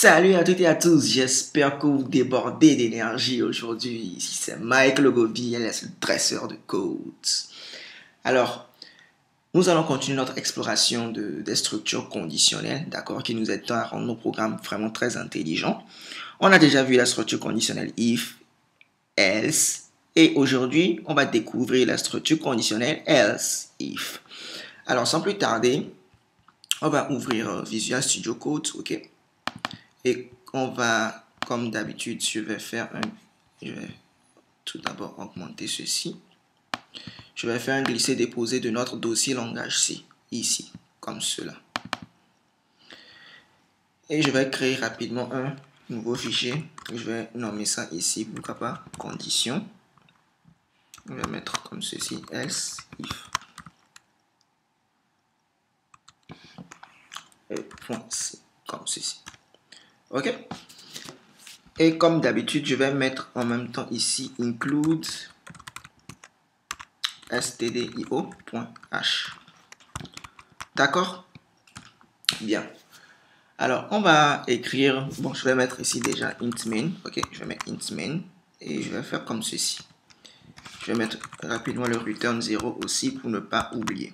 Salut à toutes et à tous, j'espère que vous débordez d'énergie aujourd'hui. Ici c'est Mike Logobi, elle est le dresseur de codes. Alors, nous allons continuer notre exploration des structures conditionnelles, d'accord, qui nous aident à rendre nos programmes vraiment très intelligents. On a déjà vu la structure conditionnelle if, else, et aujourd'hui, on va découvrir la structure conditionnelle else, if. Alors, sans plus tarder, on va ouvrir Visual Studio Code, ok? Et on va, comme d'habitude, je vais tout d'abord augmenter ceci. Je vais faire un glisser-déposer de notre dossier langage C, ici, comme cela. Et je vais créer rapidement un nouveau fichier. Je vais nommer ça ici, pourquoi pas, condition. Je vais mettre comme ceci, else, if. Et point C, comme ceci. Ok? Et comme d'habitude, je vais mettre en même temps ici include stdio.h. D'accord? Bien. Alors, on va écrire, bon, je vais mettre ici déjà int main, ok, je vais mettre int main, et je vais faire comme ceci. Je vais mettre rapidement le return 0 aussi pour ne pas oublier.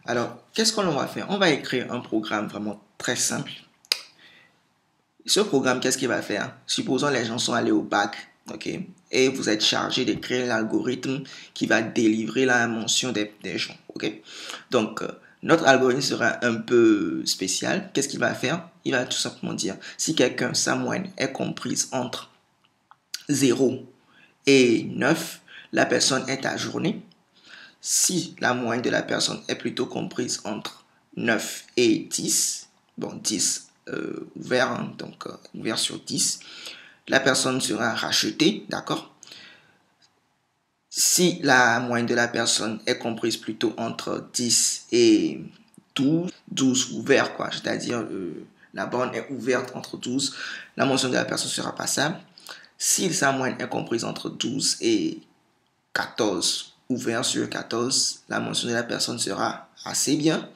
Alors, qu'est-ce qu'on va faire? On va écrire un programme vraiment très simple. Ce programme, qu'est-ce qu'il va faire? Supposons les gens sont allés au bac, ok, et vous êtes chargé d'écrire l'algorithme qui va délivrer la mention des gens, ok. Donc, notre algorithme sera un peu spécial. Qu'est-ce qu'il va faire? Il va tout simplement dire, si quelqu'un, sa moyenne est comprise entre 0 et 9, la personne est ajournée. Si la moyenne de la personne est plutôt comprise entre 9 et 10, bon, 10 ouvert, hein, donc ouvert sur 10, la personne sera rachetée, d'accord? Si la moyenne de la personne est comprise plutôt entre 10 et 12, 12 ouvert, quoi, c'est-à-dire la borne est ouverte entre 12, la mention de la personne sera passable. Si sa moyenne est comprise entre 12 et 14, ouvert sur 14, la mention de la personne sera assez bien.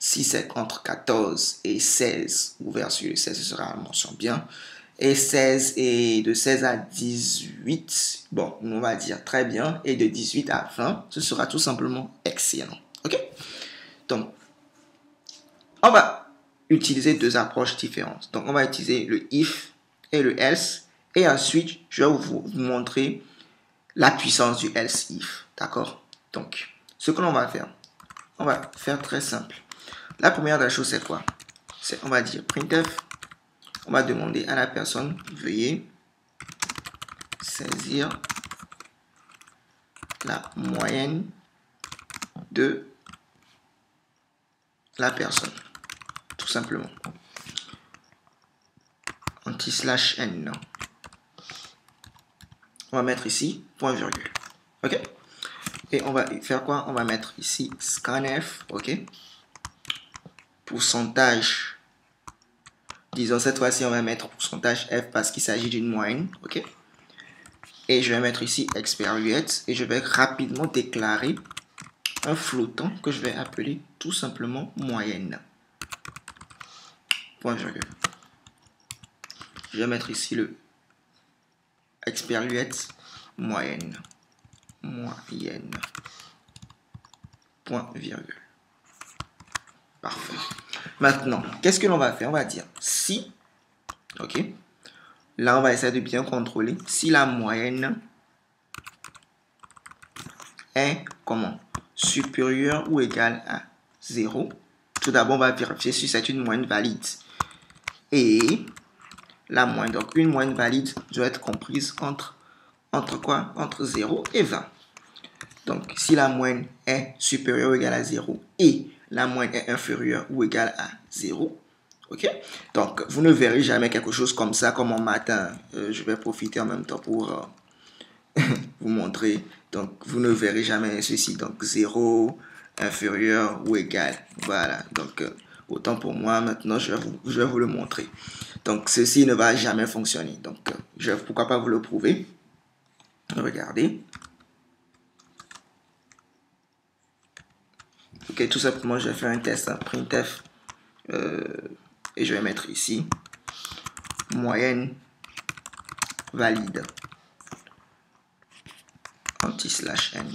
Si c'est entre 14 et 16, ouvert sur 16, ce sera la mention bien. Et 16 et de 16 à 18, bon, on va dire très bien. Et de 18 à 20, ce sera tout simplement excellent. Ok? Donc, on va utiliser deux approches différentes. Donc, on va utiliser le if et le else. Et ensuite, je vais vous montrer la puissance du else if. D'accord? Donc, ce que l'on va faire, on va faire très simple. La première des choses, c'est quoi? On va dire printf. On va demander à la personne, veuillez saisir la moyenne de la personne. Tout simplement. Anti/n. On va mettre ici, point virgule. Ok? Et on va faire quoi? On va mettre ici scanf. Ok? Pourcentage. Disons cette fois-ci, on va mettre pourcentage f parce qu'il s'agit d'une moyenne. Ok? Et je vais mettre ici experience et je vais rapidement déclarer un flottant que je vais appeler tout simplement moyenne. Point virgule. Je vais mettre ici le experience moyenne. Moyenne. Point virgule. Parfait. Maintenant, qu'est-ce que l'on va faire? On va dire si, ok, là on va essayer de bien contrôler si la moyenne est comment? Supérieure ou égale à 0. Tout d'abord, on va vérifier si c'est une moyenne valide. Et la moyenne, donc une moyenne valide doit être comprise entre quoi? Entre 0 et 20. Donc, si la moyenne est supérieure ou égale à 0 et la moyenne est inférieure ou égale à 0, ok? Donc, vous ne verrez jamais quelque chose comme ça, comme en matin. Je vais profiter en même temps pour vous montrer. Donc, vous ne verrez jamais ceci. Donc, 0, inférieur ou égal. Voilà. Donc, autant pour moi, maintenant, je vais vous le montrer. Donc, ceci ne va jamais fonctionner. Donc, pourquoi pas vous le prouver? Regardez. Ok, tout simplement, je vais faire un test, printf, et je vais mettre ici moyenne valide anti/n.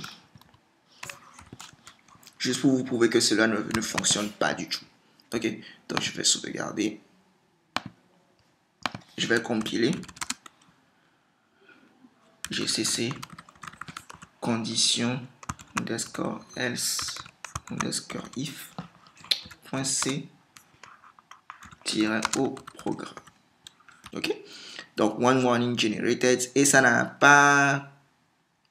Juste pour vous prouver que cela ne fonctionne pas du tout. Ok, donc je vais sauvegarder. Je vais compiler. GCC condition underscore else underscore if .c au programme. Ok, donc one warning generated, et ça n'a pas,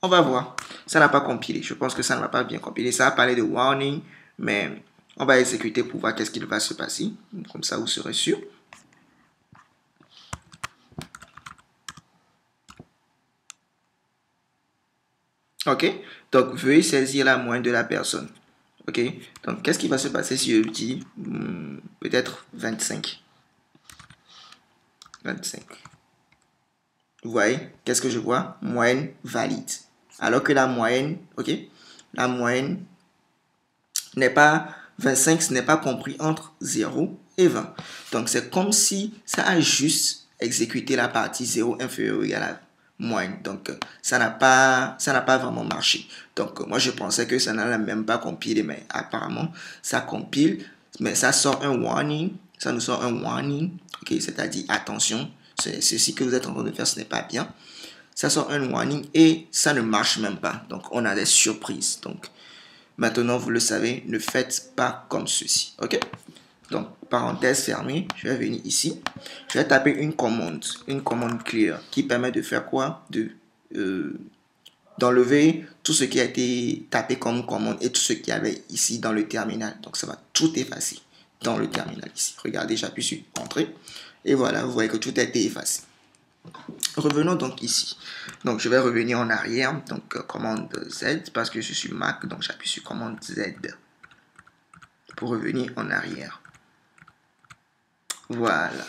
on va voir, ça n'a pas compilé. Je pense que ça ne va pas bien compiler. Ça a parlé de warning, mais on va exécuter pour voir qu'est-ce qu'il va se passer. Comme ça, vous serez sûr. Ok, donc veuillez saisir la moyenne de la personne. Ok, donc qu'est-ce qui va se passer si je dis peut-être 25? 25. Vous voyez, qu'est-ce que je vois? Moyenne valide. Alors que la moyenne, ok, la moyenne n'est pas 25, ce n'est pas compris entre 0 et 20. Donc c'est comme si ça a juste exécuté la partie 0 inférieur ou égal à moyenne. Donc ça n'a pas vraiment marché. Donc moi je pensais que ça n'allait même pas compiler, mais apparemment ça compile, mais ça sort un warning. Ça nous sort un warning, ok, c'est-à-dire attention, ceci que vous êtes en train de faire, ce n'est pas bien. Ça sort un warning et ça ne marche même pas. Donc on a des surprises. Donc maintenant vous le savez, ne faites pas comme ceci. Ok, donc parenthèse fermée, je vais venir ici, je vais taper une commande clear qui permet de faire quoi? D'enlever tout ce qui a été tapé comme commande et tout ce qu'il y avait ici dans le terminal. Donc ça va tout effacer dans le terminal ici. Regardez, j'appuie sur entrée et voilà, vous voyez que tout a été effacé. Revenons donc ici. Donc je vais revenir en arrière, donc commande Z parce que je suis Mac, donc j'appuie sur commande Z pour revenir en arrière. Voilà.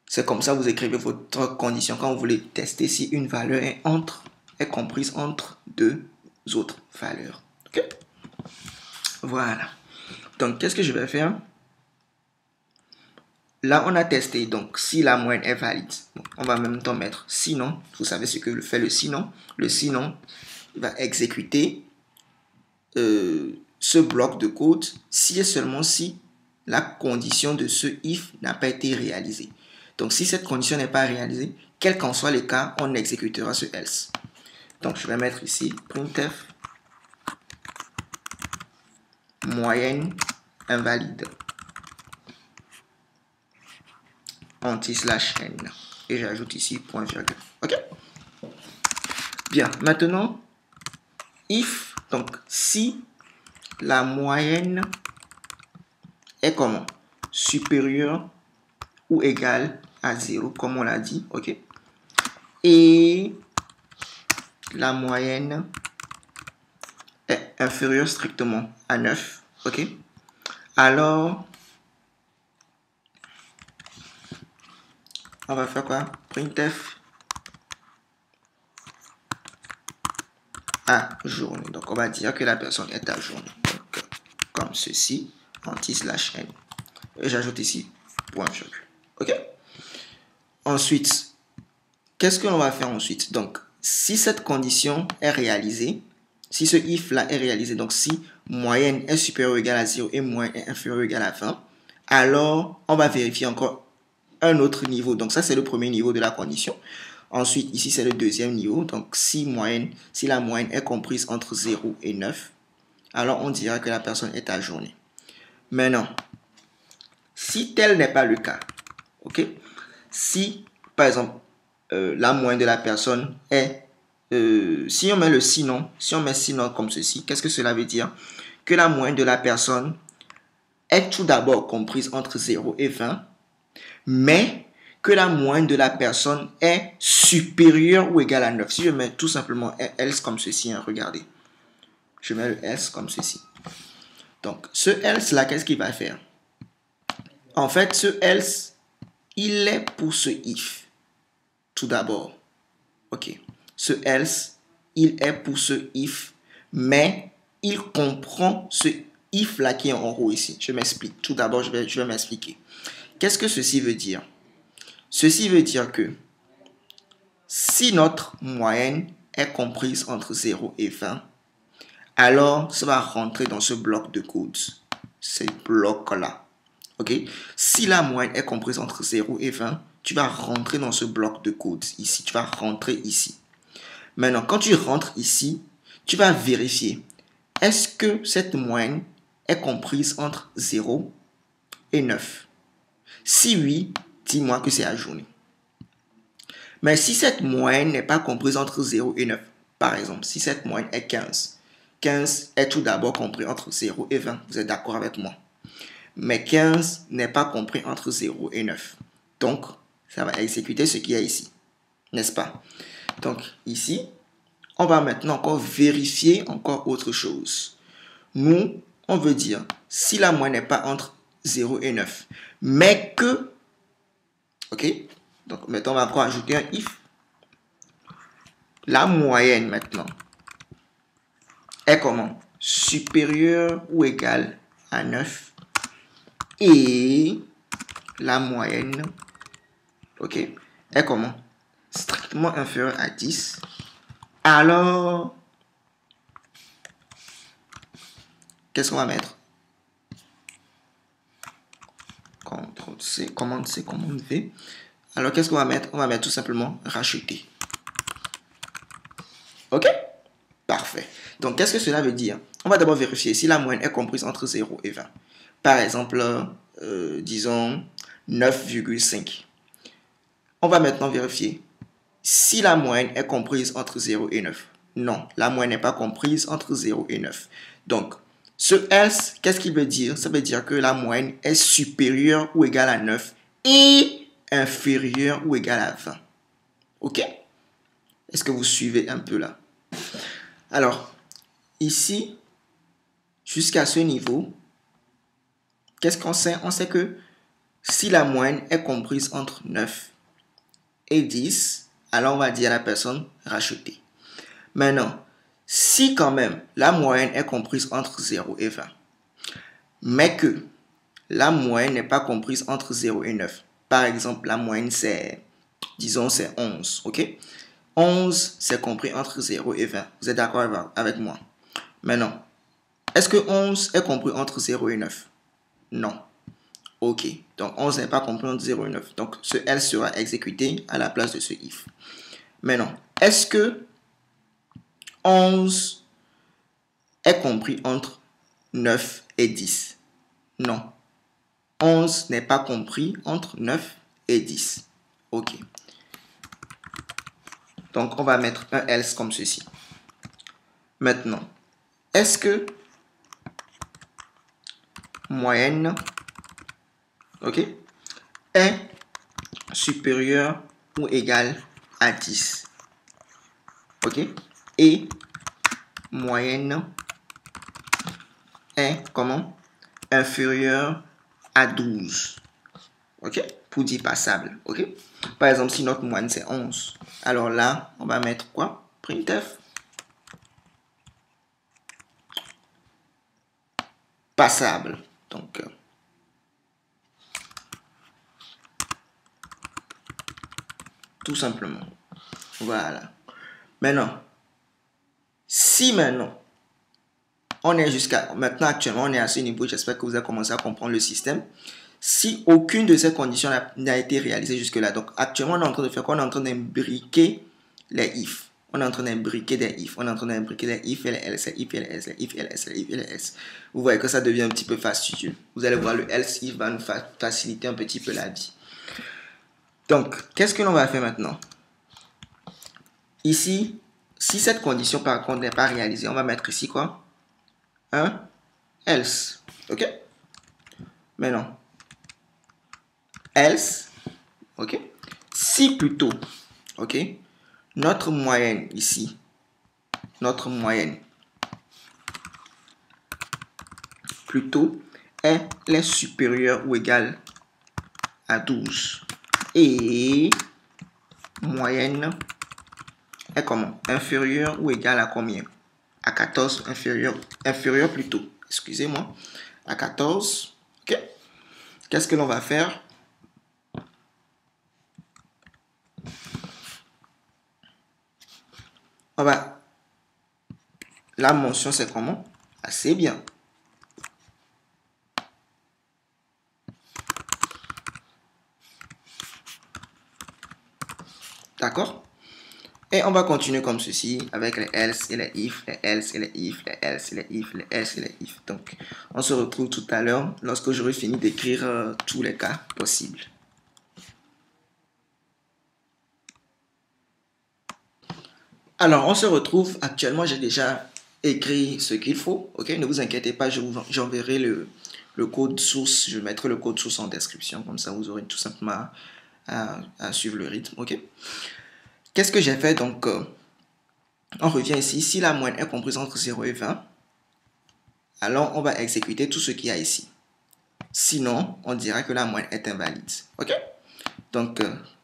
C'est comme ça que vous écrivez votre condition quand vous voulez tester si une valeur est comprise entre deux autres valeurs. Ok? Voilà. Donc, qu'est-ce que je vais faire? Là, on a testé. Donc, si la moyenne est valide, on va en même temps mettre sinon. Vous savez ce que fait le sinon. Le sinon va exécuter ce bloc de code si et seulement si la condition de ce if n'a pas été réalisée. Donc, si cette condition n'est pas réalisée, quel qu'en soit le cas, on exécutera ce else. Donc, je vais mettre ici printf moyenne invalide anti/n et j'ajoute ici point virgule. Ok? Bien, maintenant, if, donc si la moyenne est comment? Supérieure ou égale à 0, comme on l'a dit, ok? Et la moyenne est inférieure strictement à 9, ok? Alors, on va faire quoi? Printf à journée. Donc, on va dire que la personne est à journée. Donc, comme ceci, anti/n. Et j'ajoute ici point virgule. Ok? Ensuite, qu'est-ce que l'on va faire ensuite? Donc, si cette condition est réalisée, si ce if là est réalisé, donc si moyenne est supérieure ou égale à 0 et moyenne est inférieure ou égale à 20, alors on va vérifier encore un autre niveau. Donc ça, c'est le premier niveau de la condition. Ensuite, ici, c'est le deuxième niveau. Donc, si la moyenne est comprise entre 0 et 9, alors on dira que la personne est à journée. Maintenant, si tel n'est pas le cas, ok? Si, par exemple, la moyenne de la personne est... si on met le sinon, si on met sinon comme ceci, qu'est-ce que cela veut dire? Que la moyenne de la personne est tout d'abord comprise entre 0 et 20, mais que la moyenne de la personne est supérieure ou égale à 9. Si je mets tout simplement else comme ceci, hein, regardez. Je mets le else comme ceci. Donc, ce else là, qu'est-ce qu'il va faire? En fait, ce else, il est pour ce if. Tout d'abord. Ok. Ce else, il est pour ce if, mais il comprend ce if là qui est en haut ici. Je m'explique. Tout d'abord, je vais m'expliquer. Qu'est-ce que ceci veut dire? Ceci veut dire que si notre moyenne est comprise entre 0 et 20, alors ça va rentrer dans ce bloc de code, ce bloc-là. Ok? Si la moyenne est comprise entre 0 et 20, tu vas rentrer dans ce bloc de code ici. Tu vas rentrer ici. Maintenant, quand tu rentres ici, tu vas vérifier. Est-ce que cette moyenne est comprise entre 0 et 9? Si oui, dis-moi que c'est la journée. Mais si cette moyenne n'est pas comprise entre 0 et 9, par exemple, si cette moyenne est 15, 15 est tout d'abord compris entre 0 et 20. Vous êtes d'accord avec moi? Mais 15 n'est pas compris entre 0 et 9. Donc, ça va exécuter ce qu'il y a ici. N'est-ce pas? Donc, ici, on va maintenant encore vérifier encore autre chose. Nous, on veut dire, si la moyenne n'est pas entre 0 et 9, mais que, ok? Donc, maintenant, on va encore ajouter un if. La moyenne, maintenant, est comment? Supérieure ou égale à 9. Et la moyenne, ok, est comment? Strictement inférieure à 10. Alors, qu'est-ce qu'on va mettre? CTRL-C, commande-C, commande-V. Alors, qu'est-ce qu'on va mettre? On va mettre tout simplement racheter. Ok? Parfait. Donc, qu'est-ce que cela veut dire? On va d'abord vérifier si la moyenne est comprise entre 0 et 20. Par exemple, disons 9,5. On va maintenant vérifier si la moyenne est comprise entre 0 et 9. Non, la moyenne n'est pas comprise entre 0 et 9. Donc, ce else, qu'est-ce qu'il veut dire? Ça veut dire que la moyenne est supérieure ou égale à 9 et inférieure ou égale à 20. Ok? Est-ce que vous suivez un peu là? Alors, ici, jusqu'à ce niveau, qu'est-ce qu'on sait? On sait que si la moyenne est comprise entre 9 et 10, alors on va dire à la personne racheter. Maintenant, si quand même la moyenne est comprise entre 0 et 20, mais que la moyenne n'est pas comprise entre 0 et 9, par exemple, la moyenne c'est, disons, c'est 11, ok? 11, c'est compris entre 0 et 20. Vous êtes d'accord avec moi? Maintenant, est-ce que 11 est compris entre 0 et 9? Non. Ok, donc 11 n'est pas compris entre 0 et 9. Donc, ce else sera exécuté à la place de ce if. Maintenant, est-ce que 11 est compris entre 9 et 10? Non. 11 n'est pas compris entre 9 et 10. Ok. Donc, on va mettre un else comme ceci. Maintenant, est-ce que moyenne, ok, est supérieure ou égale à 10? Ok. Et moyenne est comment? Inférieure à 12. Ok. Pour dire passable. Ok. Par exemple, si notre moyenne c'est 11, alors là, on va mettre quoi? Printf. Passable. Donc, tout simplement. Voilà. Maintenant, si maintenant, on est jusqu'à, maintenant actuellement, on est à ce niveau, j'espère que vous avez commencé à comprendre le système. Si aucune de ces conditions n'a été réalisée jusque-là, donc actuellement, on est en train de faire quoi? On est en train d'imbriquer les if. On est en train d'imbriquer des if. On est en train d'imbriquer les if et les else, les if et les else, les if et les else, les if et les else. Vous voyez que ça devient un petit peu fastidieux. Vous allez voir, le else if va nous faciliter un petit peu la vie. Donc, qu'est-ce que l'on va faire maintenant? Ici, si cette condition par contre n'est pas réalisée, on va mettre ici quoi? Un else. Ok? Maintenant, else, ok? Si plutôt, ok? Notre moyenne ici, notre moyenne plutôt est supérieure ou égale à 12 et moyenne est comment? Inférieure ou égale à combien? À 14, inférieur plutôt, excusez-moi, à 14, ok? Qu'est-ce que l'on va faire? La mention, c'est comment? Assez bien. D'accord? Et on va continuer comme ceci avec les else et les if, les else et les if, les else et les if, les else et les if. Donc, on se retrouve tout à l'heure lorsque j'aurai fini d'écrire tous les cas possibles. Alors, on se retrouve. Actuellement, j'ai déjà écrit ce qu'il faut. Ok, ne vous inquiétez pas, j'enverrai le code source. Je mettrai le code source en description. Comme ça, vous aurez tout simplement à suivre le rythme. Ok. Qu'est-ce que j'ai fait? Donc, on revient ici. Si la moyenne est comprise entre 0 et 20, alors on va exécuter tout ce qu'il y a ici. Sinon, on dira que la moyenne est invalide. Ok? Donc,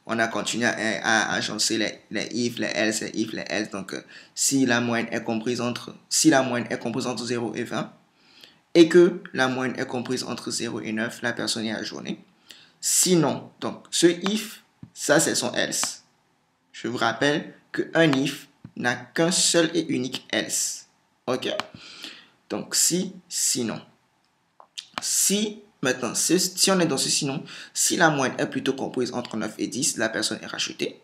on a continué à agencer les if, les else, les if, les else. Donc, si la moyenne est comprise entre 0 et 20 et que la moyenne est comprise entre 0 et 9, la personne est ajournée. Sinon, donc, ce if, ça c'est son else. Je vous rappelle qu'un if n'a qu'un seul et unique else. Ok? Donc, sinon. Si, maintenant, si on est dans ce sinon, si la moyenne est plutôt comprise entre 9 et 10, la personne est rachetée.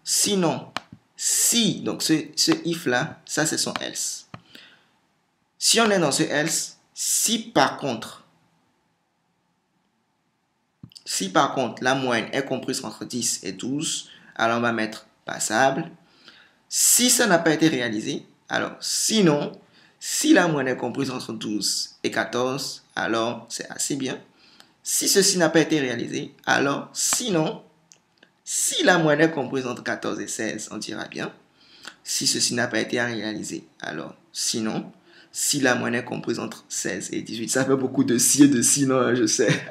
Sinon, si, donc ce if-là, ça c'est son else. Si on est dans ce else, si par contre la moyenne est comprise entre 10 et 12, alors on va mettre passable. Si ça n'a pas été réalisé, alors sinon, si la moyenne est comprise entre 12 et 14, alors c'est assez bien. Si ceci n'a pas été réalisé, alors sinon, si la moyenne est comprise entre 14 et 16, on dira bien. Si ceci n'a pas été réalisé, alors sinon, si la moyenne est comprise entre 16 et 18, ça fait beaucoup de si et de sinon, hein, je sais.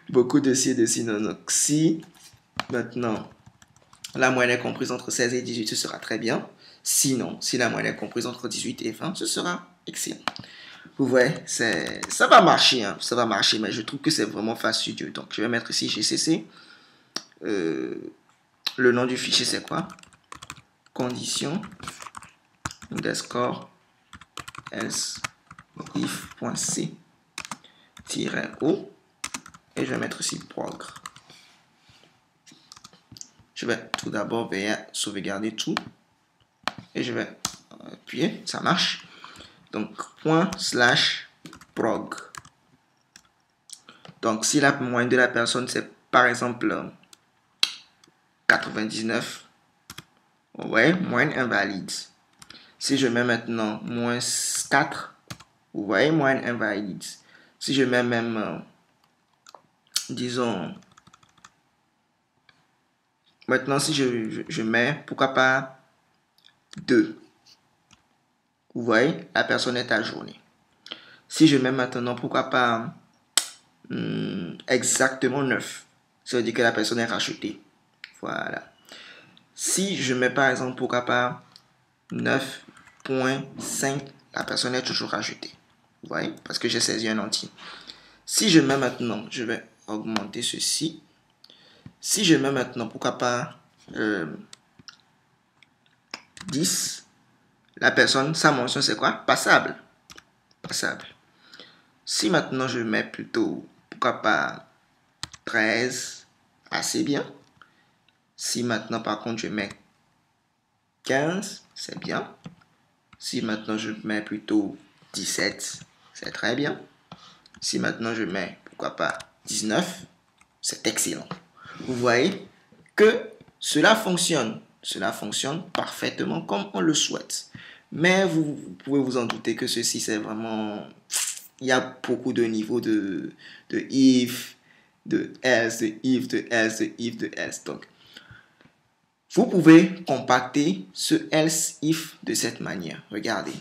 Beaucoup de si et de sinon. Donc si maintenant la moyenne est comprise entre 16 et 18, ce sera très bien. Sinon, si la moyenne est comprise entre 18 et 20, ce sera excellent. Vous voyez, ça va marcher, hein, ça va marcher, mais je trouve que c'est vraiment fastidieux. Donc, je vais mettre ici GCC. Le nom du fichier, c'est quoi? Condition underscore else if.c-o et je vais mettre ici progr. Je vais tout d'abord veiller à sauvegarder tout et je vais appuyer, ça marche. Donc, ./prog. Donc, si la moyenne de la personne, c'est par exemple 99, ouais, moyenne invalide. Si je mets maintenant -4, vous voyez, moyenne invalide. Si je mets même, disons, maintenant si je mets, pourquoi pas 2, vous voyez, la personne est ajournée. Si je mets maintenant, pourquoi pas exactement 9, ça veut dire que la personne est rachetée. Voilà. Si je mets par exemple, pourquoi pas 9.5, la personne est toujours rajoutée. Vous voyez? Parce que j'ai saisi un entier. Si je mets maintenant, je vais augmenter ceci. Si je mets maintenant, pourquoi pas 10, la personne, sa mention c'est quoi? Passable. Passable. Si maintenant je mets plutôt, pourquoi pas 13, assez bien. Si maintenant par contre je mets 15, c'est bien. Si maintenant je mets plutôt 17, c'est très bien. Si maintenant je mets, pourquoi pas 19, c'est excellent. Vous voyez que cela fonctionne. Cela fonctionne parfaitement comme on le souhaite. Mais vous pouvez vous en douter que ceci, c'est vraiment... Il y a beaucoup de niveaux de if, de else, de if, de else, de if, de else. Donc, vous pouvez compacter ce else if de cette manière. Regardez.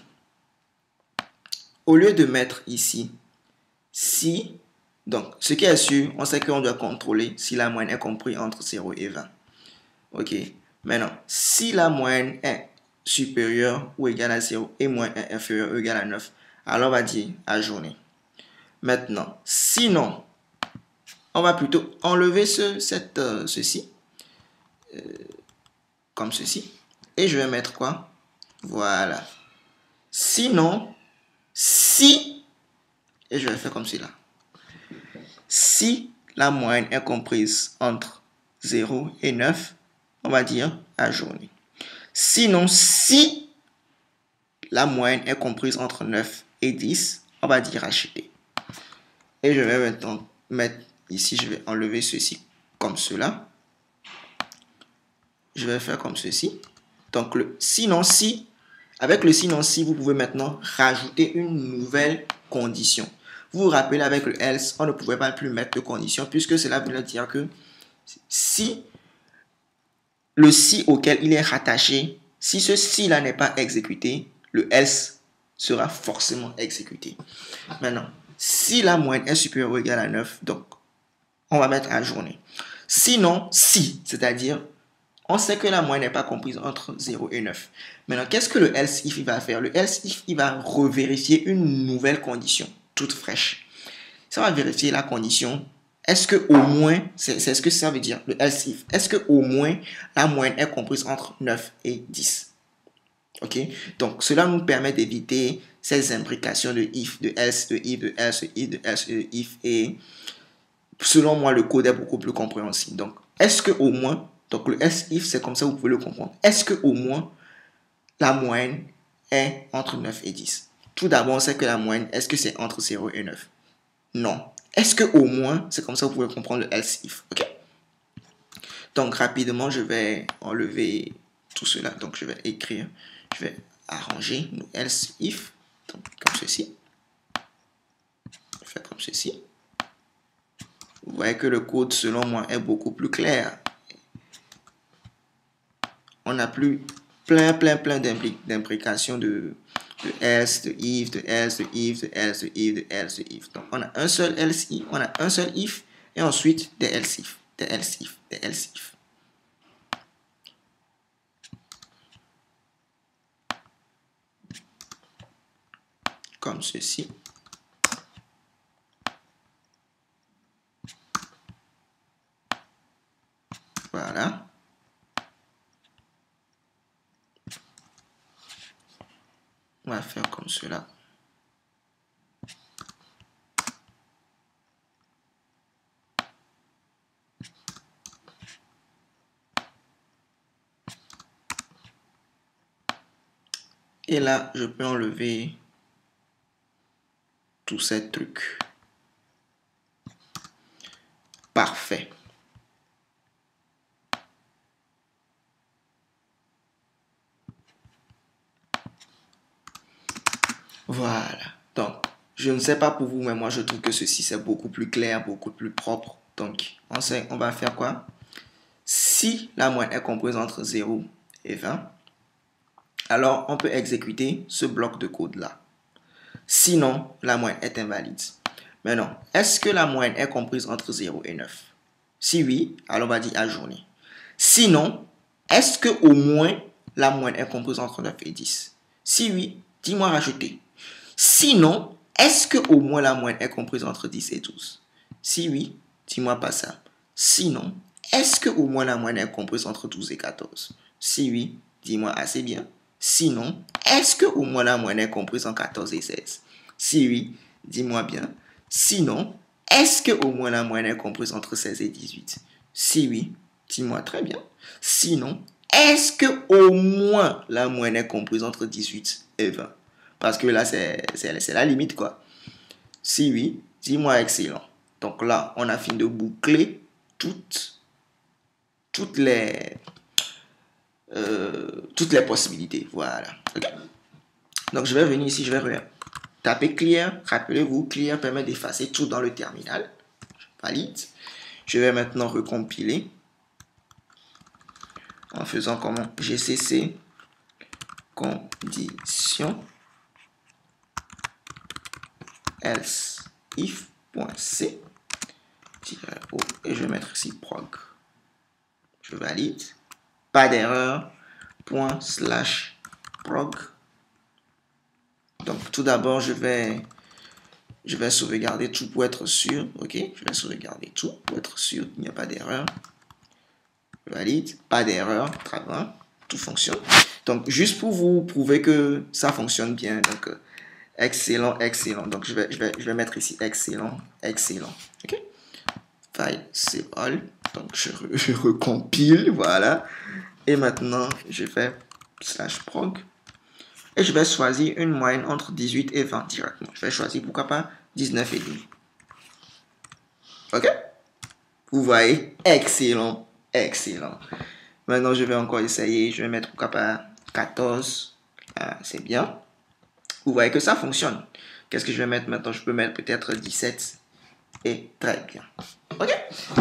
Au lieu de mettre ici si, donc ce qui est sûr, on sait qu'on doit contrôler si la moyenne est comprise entre 0 et 20. Ok. Maintenant, si la moyenne est supérieure ou égale à 0 et moyenne est inférieure ou égale à 9, alors on va dire ajourner. Maintenant, sinon, on va plutôt enlever ceci, comme ceci. Et je vais mettre quoi? Voilà. Sinon, si, et je vais faire comme cela. Si la moyenne est comprise entre 0 et 9, on va dire ajourner. Sinon, si la moyenne est comprise entre 9 et 10, on va dire acheter. Et je vais maintenant mettre ici, je vais enlever ceci comme cela. Je vais faire comme ceci. Donc, sinon si, avec le sinon si, vous pouvez maintenant rajouter une nouvelle condition. Vous vous rappelez, avec le else, on ne pouvait pas plus mettre de condition puisque cela veut dire que si le si auquel il est rattaché, si ce si-là n'est pas exécuté, le else sera forcément exécuté. Maintenant, si la moyenne est supérieure ou égale à 9, donc on va mettre ajourner. Sinon, si, c'est-à-dire, on sait que la moyenne n'est pas comprise entre 0 et 9. Maintenant, qu'est-ce que le else if il va faire? Le else if il va revérifier une nouvelle condition, toute fraîche. Ça va vérifier la condition. Est-ce que au moins, c'est ce que ça veut dire, le else if. Est-ce que au moins la moyenne est comprise entre 9 et 10? Ok? Donc, cela nous permet d'éviter ces imbrications de if, de else, de if, de else, de if, de else, de if. Et selon moi, le code est beaucoup plus compréhensible. Donc, est-ce que au moins, donc le else if, c'est comme ça, vous pouvez le comprendre. Est-ce que au moins la moyenne est entre 9 et 10? Tout d'abord, on sait que la moyenne, est-ce que c'est entre 0 et 9? Non. Est-ce que au moins, c'est comme ça que vous pouvez comprendre le else if. Ok? Donc, rapidement, je vais enlever tout cela. Donc, je vais écrire, je vais arranger le else if. Donc, comme ceci. Je vais faire comme ceci. Vous voyez que le code, selon moi, est beaucoup plus clair. On n'a plus plein d'imbrications de else, de if, de else, de if, de else, de if, de else, de if. Donc, on a un seul else if, on a un seul if, et ensuite des else if, des else if, des else if. Comme ceci. Voilà. On va faire comme cela. Et là, je peux enlever tous ces trucs. Parfait. Voilà. Donc, je ne sais pas pour vous, mais moi, je trouve que ceci, c'est beaucoup plus clair, beaucoup plus propre. Donc, on va faire quoi? Si la moyenne est comprise entre 0 et 20, alors on peut exécuter ce bloc de code-là. Sinon, la moyenne est invalide. Maintenant, est-ce que la moyenne est comprise entre 0 et 9? Si oui, alors on va dire ajourner. Sinon, est-ce que au moins la moyenne est comprise entre 9 et 10? Si oui, dis-moi rajouter. Sinon, est-ce que au moins la moyenne est comprise entre 10 et 12? Si oui, dis-moi pas ça. Sinon, est-ce que au moins la moyenne est comprise entre 12 et 14? Si oui, dis-moi assez bien. Sinon, est-ce que au moins la moyenne est comprise en 14 et 16? Si oui, dis-moi bien. Sinon, est-ce que au moins la moyenne est comprise entre 16 et 18? Si oui, dis-moi très bien. Sinon, est-ce que au moins la moyenne est comprise entre 18 et 20? Parce que là, c'est la limite, quoi. Si oui, dis-moi excellent. Donc là, on a fini de boucler toutes les possibilités. Voilà. Okay. Donc, je vais venir ici, je vais taper clear. Rappelez-vous, clear permet d'effacer tout dans le terminal. Je valide. Je vais maintenant recompiler en faisant comment? GCC condition else if.c et je vais mettre ici prog. Je valide. Pas d'erreur. ./prog. Donc tout d'abord, je vais sauvegarder tout pour être sûr. Ok, je vais sauvegarder tout pour être sûr qu'il n'y a pas d'erreur. Valide. Pas d'erreur. Très bien. tout fonctionne. Donc, juste pour vous prouver que ça fonctionne bien. Donc, excellent, excellent. Donc, je vais mettre ici excellent, excellent. OK? File, c'est all. Donc, je recompile, voilà. Et maintenant, je fais /prog. Et je vais choisir une moyenne entre 18 et 20 directement. Je vais choisir, pourquoi pas, 19,5. OK? Vous voyez? Excellent, excellent. Maintenant, je vais encore essayer. Je vais mettre, pourquoi pas, 14. Ah, c'est bien. Vous voyez que ça fonctionne. Qu'est-ce que je vais mettre maintenant? Je peux mettre peut-être 17. Et très bien. OK?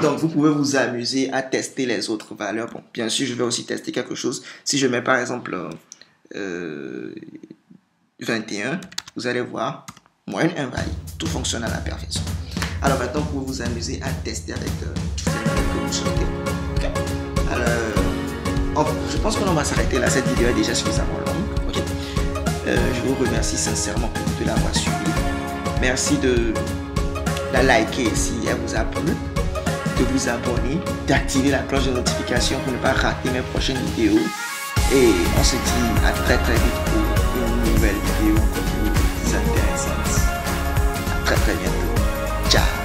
Donc, vous pouvez vous amuser à tester les autres valeurs. Bon, bien sûr, je vais aussi tester quelque chose. Si je mets, par exemple, 21, vous allez voir, moyenne invalide. Tout fonctionne à la perfection. Alors, maintenant, vous pouvez vous amuser à tester avec toutes les valeurs que vous souhaitez. OK? Alors, je pense qu'on va s'arrêter là. Cette vidéo est déjà suffisamment longue. OK? Je vous remercie sincèrement de l'avoir suivi. Merci de la liker si elle vous a plu, de vous abonner, d'activer la cloche de notification pour ne pas rater mes prochaines vidéos. Et on se dit à très très vite pour une nouvelle vidéo plus intéressante. À très très bientôt. Ciao.